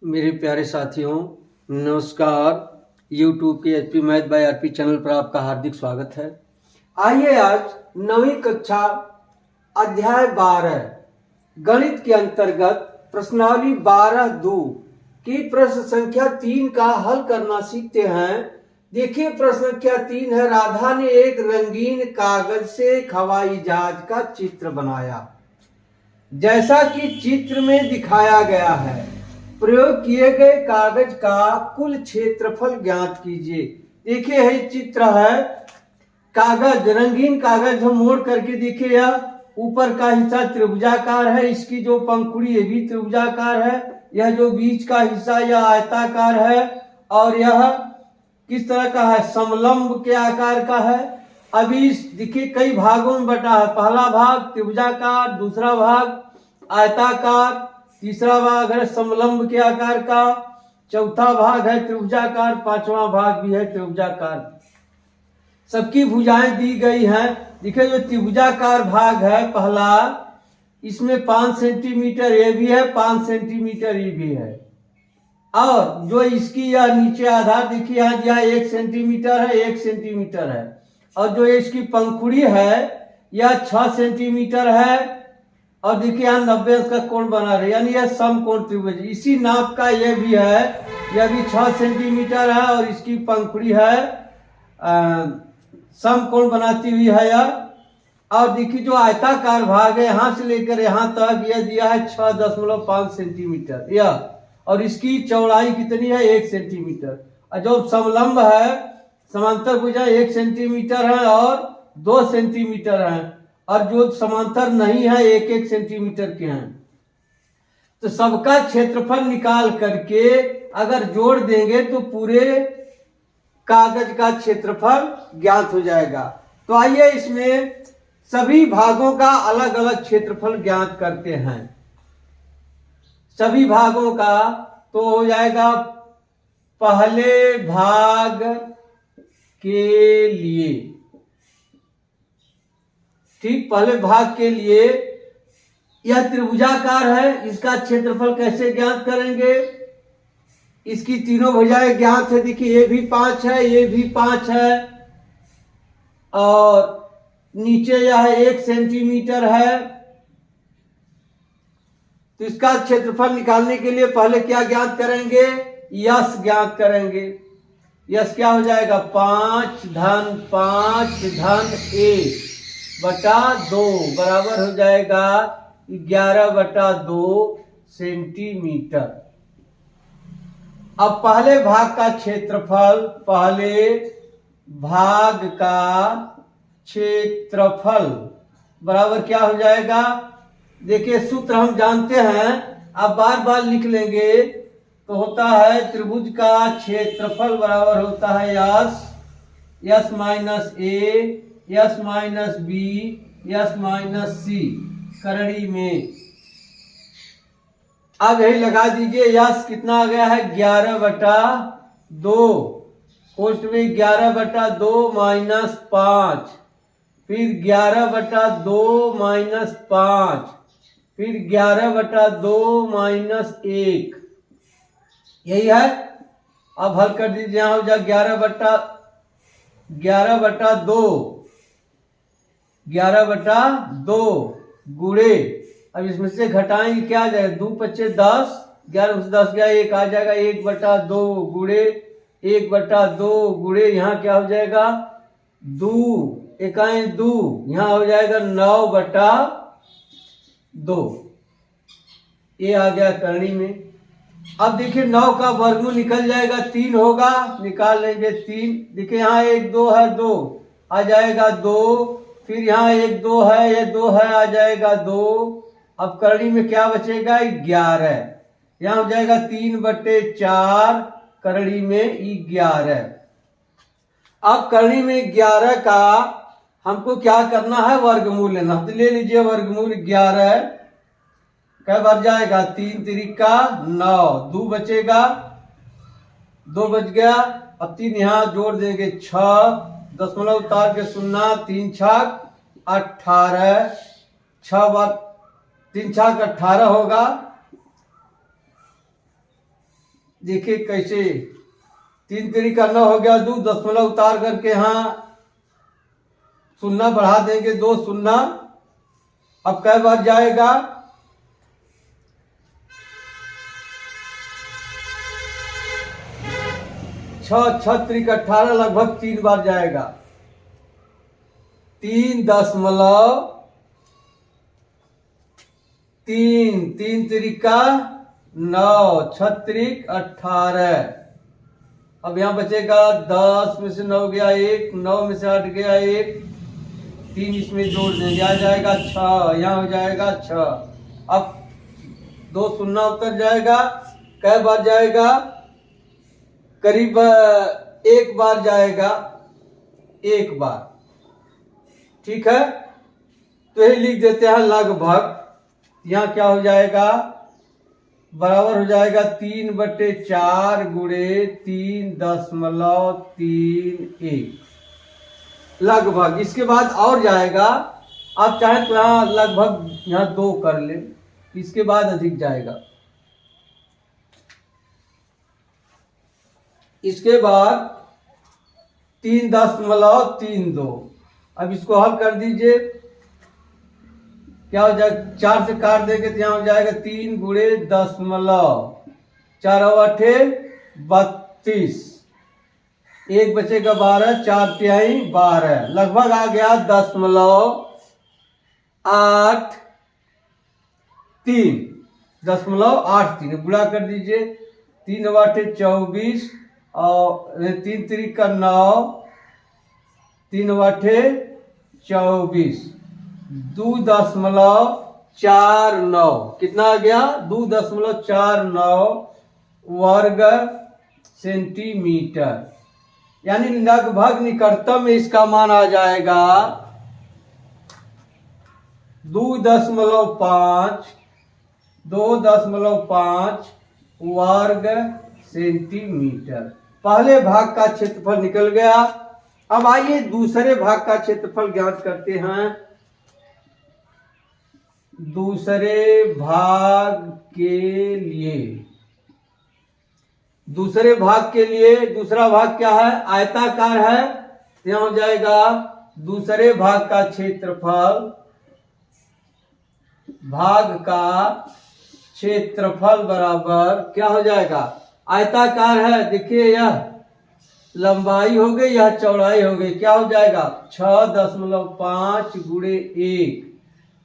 मेरे प्यारे साथियों, नमस्कार। YouTube के HP math by RP channel पर आपका हार्दिक स्वागत है। आइए आज 9वीं कक्षा अध्याय 12 गणित के अंतर्गत प्रश्नावली 12(2) की प्रश्न संख्या 3 का हल करना सीखते हैं। देखिए, प्रश्न संख्या 3 है, राधा ने एक रंगीन कागज से एक हवाई जहाज का चित्र बनाया जैसा कि चित्र में दिखाया गया है। प्रयोग किए गए कागज का कुल क्षेत्रफल ज्ञात कीजिए। देखिए, यह चित्र है, कागज रंगीन कागज हम मोड़ करके देखिए, यह ऊपर का हिस्सा त्रिभुजाकार है, इसकी जो पंखुड़ी है भी त्रिभुजाकार है, यह जो बीच का हिस्सा यह आयताकार है और यह किस तरह का है, समलंब के आकार का है। अभी देखिए कई भागों में बटा है, पहला भाग त्रिभुजाकार, दूसरा भाग आयताकार, तीसरा भाग है समलंब के आकार का, चौथा भाग है त्रिभुजाकार, पांचवा भाग भी है त्रिभुजाकार। सबकी भुजाएं दी गई हैं। देखिए, जो त्रिभुजाकार भाग है पहला, इसमें 5 सेंटीमीटर ये भी है, 5 सेंटीमीटर ये भी है, और जो इसकी यह नीचे आधार देखिए यहाँ दिया 1 सेंटीमीटर है, 1 सेंटीमीटर है, और जो इसकी पंखुड़ी है यह 6 सेंटीमीटर है, और देखिए यहाँ 90 अंश का कोण बना रहे, यानी यह समकोण त्रिभुज। इसी नाप का यह भी है, यह भी 6 सेंटीमीटर है और इसकी पंखुड़ी है समकोण बनाती हुई है यह। और देखिए जो आयताकार भाग है यहाँ से लेकर यहाँ तक यह दिया है 6.5 सेंटीमीटर यह, और इसकी चौड़ाई कितनी है, 1 सेंटीमीटर। और जो समलंब है, समांतर भुजा 1 सेंटीमीटर है और 2 सेंटीमीटर है, और जो समांतर नहीं है 1-1 सेंटीमीटर के हैं। तो सबका क्षेत्रफल निकाल करके अगर जोड़ देंगे तो पूरे कागज का क्षेत्रफल ज्ञात हो जाएगा। तो आइए इसमें सभी भागों का अलग अलग क्षेत्रफल ज्ञात करते हैं। सभी भागों का तो हो जाएगा, पहले भाग के लिए, ठीक, पहले भाग के लिए यह त्रिभुजाकार है, इसका क्षेत्रफल कैसे ज्ञात करेंगे। इसकी तीनों भुजाएं ज्ञात है। देखिए ये भी 5 है, ये भी 5 है, और नीचे यह 1 सेंटीमीटर है। तो इसका क्षेत्रफल निकालने के लिए पहले क्या ज्ञात करेंगे, यश ज्ञात करेंगे। यश क्या हो जाएगा, 5 धन 5 धन 1 बटा 2 बराबर हो जाएगा 11/2 सेंटीमीटर। अब पहले भाग का क्षेत्रफल, पहले भाग का क्षेत्रफल बराबर क्या हो जाएगा। देखिए सूत्र हम जानते हैं, अब बार बार लिख लेंगे। तो होता है त्रिभुज का क्षेत्रफल बराबर होता है s minus a s minus b s minus c करड़ी में। अब यही लगा दीजिए, यस कितना आ गया है 11/2, कोष्ठ में 11/2 माइनस 5, फिर 11/2 माइनस 5, फिर 11/2 माइनस 1, यही है। अब हल कर दीजिए, यहां हो जाए 11/2 गुणे, अब इसमें से घटाएंगे क्या आ जाएगा, 2 5 10, 11 से 10 गया 1 आ जाएगा, 1/2 गुणे 1/2 गुणे यहाँ क्या हो जाएगा 2 1 2, यहाँ हो जाएगा 9/2, ये आ गया करणी में। अब देखिए 9 का वर्गमूल निकल जाएगा, 3 होगा, निकाल लेंगे 3। देखिए यहाँ 1 2 है, 2 आ जाएगा 2, फिर यहाँ 1 2 है, ये 2 है, आ जाएगा 2। अब करणी में क्या बचेगा 11, यहाँ हो जाएगा 3/4 करणी में 11। अब करणी में 11 का हमको क्या करना है, वर्गमूल लेना। तो ले लीजिए वर्गमूल 11, क्या बच जाएगा 3 त्रिका 9, 2 बचेगा, 2 बच गया। अब 3 यहाँ जोड़ देंगे 6, दशमलव उतार के 0, 3 छक 18, 6 बार 3 छक 18 होगा, देखिए कैसे 3 9 हो गया, 2 दशमलव उतार करके यहाँ शून्य बढ़ा देंगे, 2 शून्य। अब कै बार जाएगा, 6 6 त्रिक 18 लगभग 3 बार जाएगा। 3.3 3 त्रिका 9 6 त्रिक 18। अब यहाँ बचेगा 10 में से 9 गया 1, 9 में से 8 गया 1, 3 इसमें जोड़ देंगे, आ जाएगा 6, यहाँ हो जाएगा 6। अब 2 शून्य उतर जाएगा, कै बार जाएगा, करीब 1 बार जाएगा, 1 बार। ठीक है, तो यही लिख देते हैं लगभग। यहाँ क्या हो जाएगा, बराबर हो जाएगा 3/4 गुणे 3.31 लगभग। इसके बाद और जाएगा, आप चाहे तो यहाँ लगभग यहाँ 2 कर ले, इसके बाद अधिक जाएगा। इसके बाद 3.32। अब इसको हल कर दीजिए, क्या हो जाएगा, 4 से काट देंगे तो यहाँ हो जाएगा 3 गुणे 10.4 32, 1 बचेगा 12, 4 तिहाई 12, लगभग आ गया 10.83 गुणा कर दीजिए, 3 8 24 और 3 त्रिक 9, 3 8 24, 2.49 कितना आ गया, 2.49 वर्ग सेंटीमीटर। यानी लगभग निकटतम में इसका मान आ जाएगा 2.5 वर्ग सेंटीमीटर। पहले भाग का क्षेत्रफल निकल गया। अब आइए दूसरे भाग का क्षेत्रफल ज्ञात करते हैं। दूसरे भाग के लिए दूसरा भाग क्या है, आयताकार है, यहाँ हो जाएगा दूसरे भाग का क्षेत्रफल, बराबर क्या हो जाएगा, आयताकार है। देखिए यह लंबाई हो गई, यह चौड़ाई हो गई, क्या हो जाएगा 6.5 गुणे 1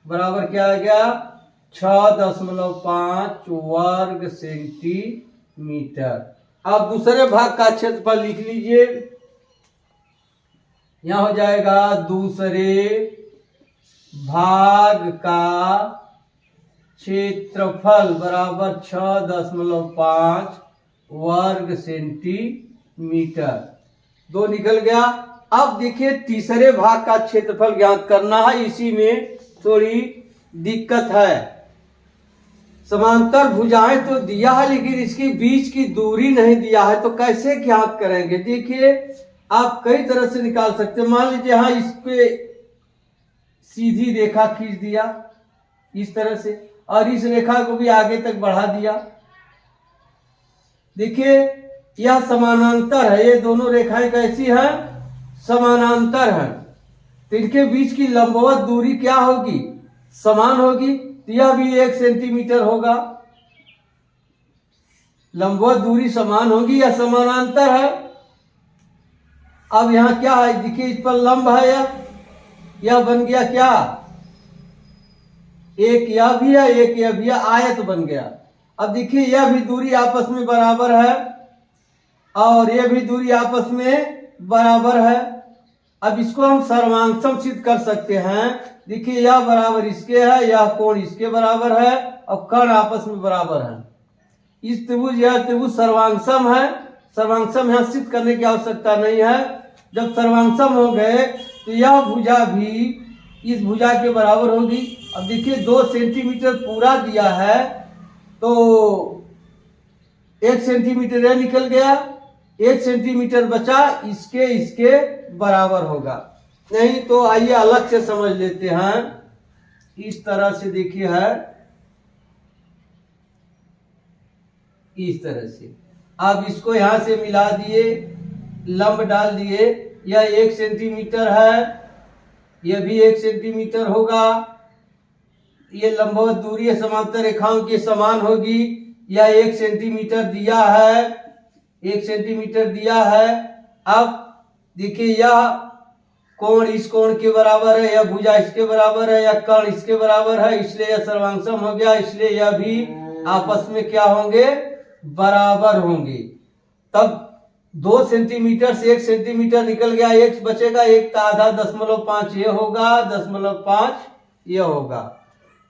बराबर क्या आ गया 6.5 वर्ग सेंटीमीटर। अब दूसरे भाग का क्षेत्रफल लिख लीजिए, यहाँ हो जाएगा दूसरे भाग का क्षेत्रफल बराबर 6.5 वर्ग सेंटीमीटर। 2 निकल गया। अब देखिए तीसरे भाग का क्षेत्रफल ज्ञात करना है, इसी में थोड़ी दिक्कत है। समांतर भुजाएं तो दिया है, लेकिन इसके बीच की दूरी नहीं दिया है, तो कैसे ज्ञात करेंगे। देखिए आप कई तरह से निकाल सकते हैं। मान लीजिए हाँ, इस पे सीधी रेखा खींच दिया इस तरह से, और इस रेखा को भी आगे तक बढ़ा दिया। देखिए यह समानांतर है, ये दोनों रेखाएं कैसी हैं, समानांतर हैं, तो इनके बीच की लंबवत दूरी क्या होगी, समान होगी। तो यह भी 1 सेंटीमीटर होगा, लंबवत दूरी समान होगी, यह समानांतर है। अब यहाँ क्या है, देखिए इस पर लंब है, यह बन गया क्या, एक यह भी है, एक यह भी है, आयत बन गया। अब देखिए यह भी दूरी आपस में बराबर है और यह भी दूरी आपस में बराबर है। अब इसको हम सर्वांगसम सिद्ध कर सकते हैं। देखिए यह बराबर इसके है, यह कोण इसके बराबर है और कर्ण आपस में बराबर है। इस त्रिभुज यह त्रिभुज सर्वांगसम है। सर्वांगसम यहाँ सिद्ध करने की आवश्यकता नहीं है। जब सर्वांगसम हो गए तो यह भुजा भी इस भुजा के बराबर होगी। अब देखिए 2 सेंटीमीटर पूरा दिया है, तो 1 सेंटीमीटर यह निकल गया, 1 सेंटीमीटर बचा, इसके बराबर होगा। नहीं तो आइए अलग से समझ लेते हैं। इस तरह से देखिए है, इस तरह से अब इसको यहाँ से मिला दिए, लंब डाल दिए, यह 1 सेंटीमीटर है, यह भी 1 सेंटीमीटर होगा। ये लंबवत दूरी समांतर रेखाओं की समान होगी। यह 1 सेंटीमीटर दिया है, 1 सेंटीमीटर दिया है। अब देखिए यह कोण इस कोण के बराबर है, यह भुजा इसके बराबर है, यह कर्ण इसके बराबर है, इसलिए यह सर्वांगसम हो गया, इसलिए यह भी आपस में क्या होंगे, बराबर होंगे। तब 2 सेंटीमीटर से 1 सेंटीमीटर निकल गया, एक बचेगा, 1 का आधा 0.5 ये होगा, 0.5 ये होगा।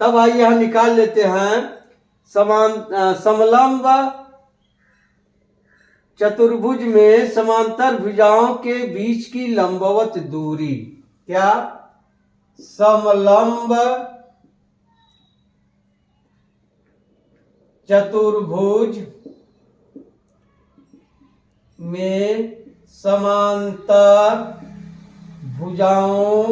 तब आइए हम निकाल लेते हैं समलंब चतुर्भुज में समांतर भुजाओं के बीच की लंबवत दूरी। क्या? समलंब चतुर्भुज में समांतर भुजाओं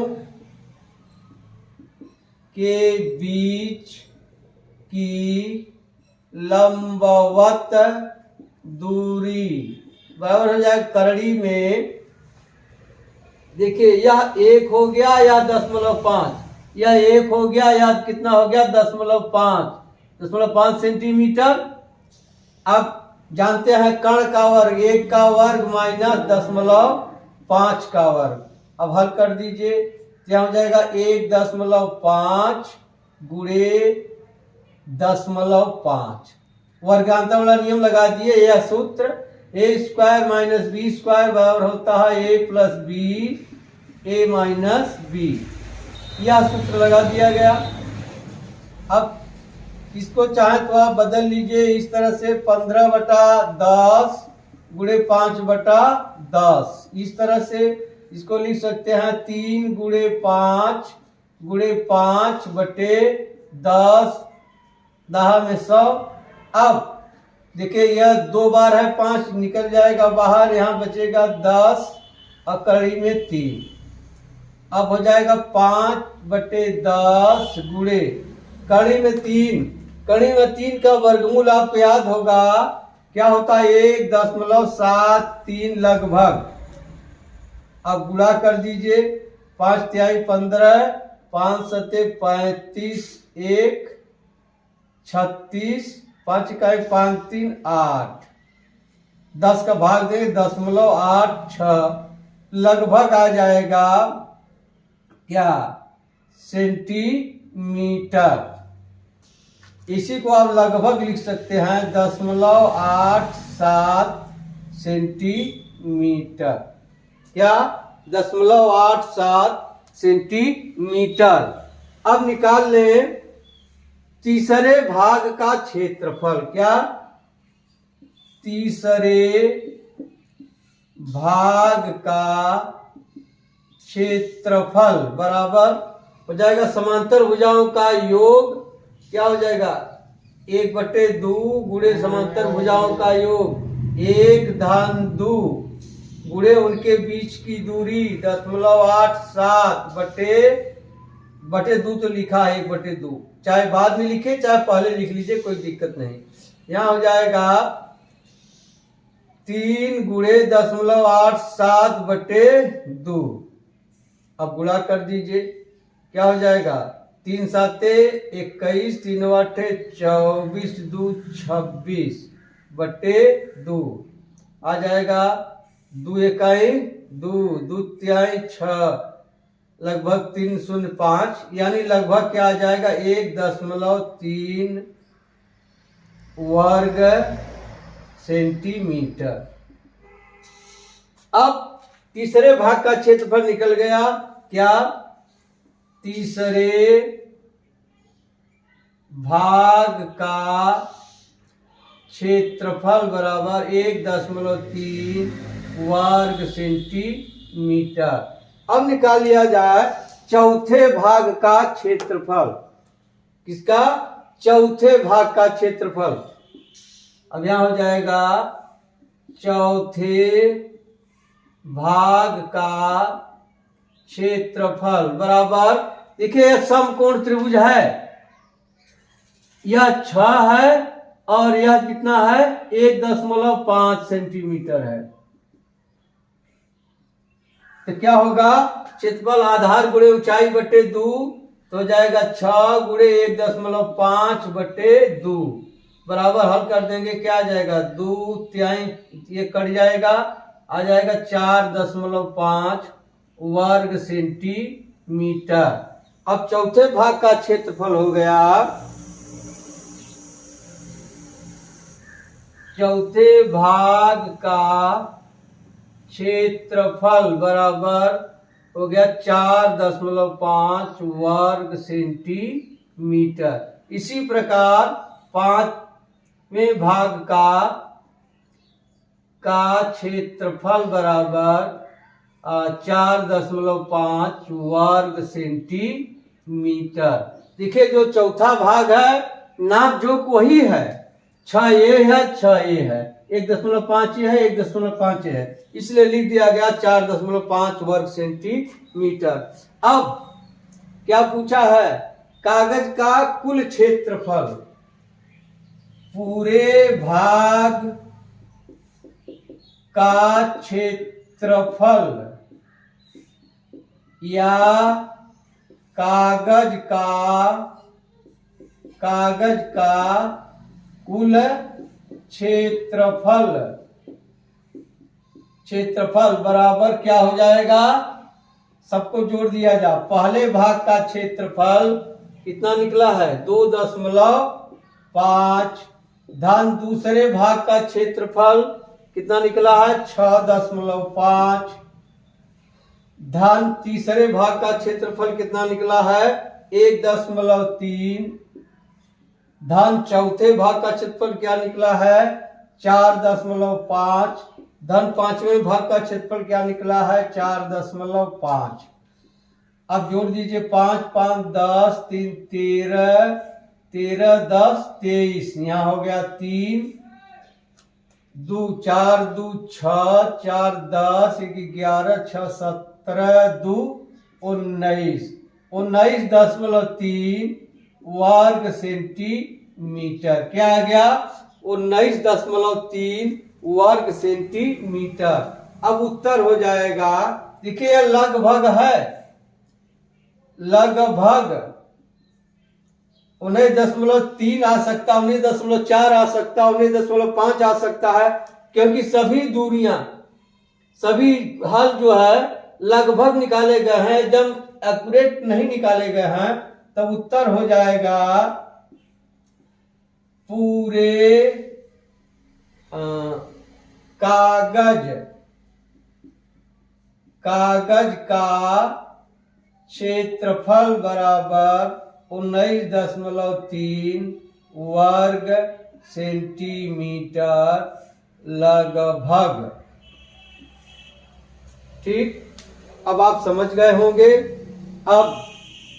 के बीच की लंबवत दूरी बराबर हो जाए करड़ी में। देखिए यह 1 हो गया या 0.5, यह 1 हो गया या कितना हो गया, 0.5 सेंटीमीटर। अब जानते हैं कर्ण का वर्ग 1 का वर्ग माइनस 0.5 का वर्ग। अब हल कर दीजिए, क्या हो जाएगा, 1.5 गुणे 0.5। वर्गांतर वाला नियम लगा दिए। यह सूत्र a² - b² बराबर होता है a + b a - b। यह सूत्र लगा दिया गया। अब इसको चाहे तो आप बदल लीजिए इस तरह से, 15/10 गुणे 5/10। इस तरह से इसको लिख सकते हैं 3 गुणे 5 गुणे 5/10, 10 में 100। अब देखिए यह 2 बार है, 5 निकल जाएगा बाहर, यहाँ बचेगा 10 और कड़ी में 3। अब हो जाएगा 5/10 गुणे कड़ी में 3। कड़ी में 3 का वर्गमूल आपको याद होगा क्या होता है, 1.73 लगभग। अब गुणा कर दीजिए, 5 तिहाई 15, 5 सते 35, 1 36, 5 इकाई 5 3 8, 10 का भाग दें 0.86 लगभग आ जाएगा क्या, सेंटीमीटर। इसी को आप लगभग लिख सकते हैं 0.87 सेंटीमीटर। क्या? 0.87 सेंटीमीटर। अब निकाल लें तीसरे भाग का क्षेत्रफल। क्या? तीसरे भाग का क्षेत्रफल बराबर हो जाएगा समांतर भुजाओं का योग। क्या हो जाएगा, 1/2 गुणे समांतर भुजाओं का योग 1/2 गुणे उनके बीच की दूरी 0.87 बटे 2 तो लिखा है 1/2, चाहे बाद में लिखे चाहे पहले लिख लीजिए, कोई दिक्कत नहीं। यहाँ हो जाएगा 3 गुणे 0.87/2। अब गुणा कर दीजिए, क्या हो जाएगा, 3 साते 21, 3 आठे 24, 2 26/2 आ जाएगा। 2 इकाई 2, 2 तिहाई 6, लगभग 305, यानी लगभग क्या आ जाएगा 1.3 वर्ग सेंटीमीटर। अब तीसरे भाग का क्षेत्रफल निकल गया। क्या? तीसरे भाग का क्षेत्रफल बराबर 1.3 वर्ग सेंटीमीटर। अब निकाल लिया जाए चौथे भाग का क्षेत्रफल। किसका? चौथे भाग का क्षेत्रफल। अब यहां हो जाएगा चौथे भाग का क्षेत्रफल बराबर, देखिए समकोण त्रिभुज है, यह 6 है और यह कितना है 1.5 सेंटीमीटर है। तो क्या होगा क्षेत्रफल आधार गुणे ऊंचाई बटे 2 तो हो जाएगा 6 गुणे 1.5 बटे 2 बराबर हल कर देंगे क्या आ जाएगा 2 तिहाई ये कट जाएगा आ जाएगा 4.5 वर्ग सेंटीमीटर। अब चौथे भाग का क्षेत्रफल हो गया चौथे भाग का क्षेत्रफल बराबर हो गया 4.5 वर्ग सेंटीमीटर। इसी प्रकार पांचवें भाग का क्षेत्रफल बराबर 4.5 वर्ग सेंटीमीटर। देखिए जो चौथा भाग है नाप जोक वही है 6 ये है 6 ये है 1.5 ये है 1.5 है इसलिए लिख दिया गया 4.5 वर्ग सेंटीमीटर। अब क्या पूछा है कागज का कुल क्षेत्रफल पूरे भाग का क्षेत्रफल या कागज का कुल क्षेत्रफल बराबर क्या हो जाएगा सबको जोड़ दिया जा। पहले भाग का क्षेत्रफल कितना निकला है 2.5 धन दूसरे भाग का क्षेत्रफल कितना निकला है 6.5 धन तीसरे भाग का क्षेत्रफल कितना निकला है 1.3 धन चौथे भाग का क्षेत्रफल क्या निकला है 4.5 धन पांचवें भाग का क्षेत्रफल क्या निकला है 4.5। अब जोड़ दीजिए 5 5 10 3 13 13 10 23 यहाँ हो गया 3 2 4 2 6 4 10 11 6 17 2 19 19.3 वर्ग सेंटीमीटर क्या आ गया 19.3 वर्ग सेंटीमीटर। अब उत्तर हो जाएगा देखिए लगभग है लगभग 19.3 आ सकता 19.4 आ सकता 19.5 आ सकता है क्योंकि सभी दूरियां सभी हल जो है लगभग निकाले गए हैं एकदम एक्यूरेट नहीं निकाले गए हैं तब उत्तर हो जाएगा पूरे कागज का क्षेत्रफल बराबर 19.3 वर्ग सेंटीमीटर लगभग। ठीक अब आप समझ गए होंगे। अब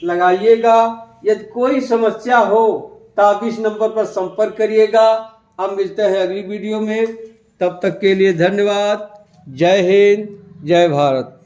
लगाइएगा यदि कोई समस्या हो तो आप इस नंबर पर संपर्क करिएगा। अब मिलते हैं अगली वीडियो में तब तक के लिए धन्यवाद। जय हिंद जय भारत।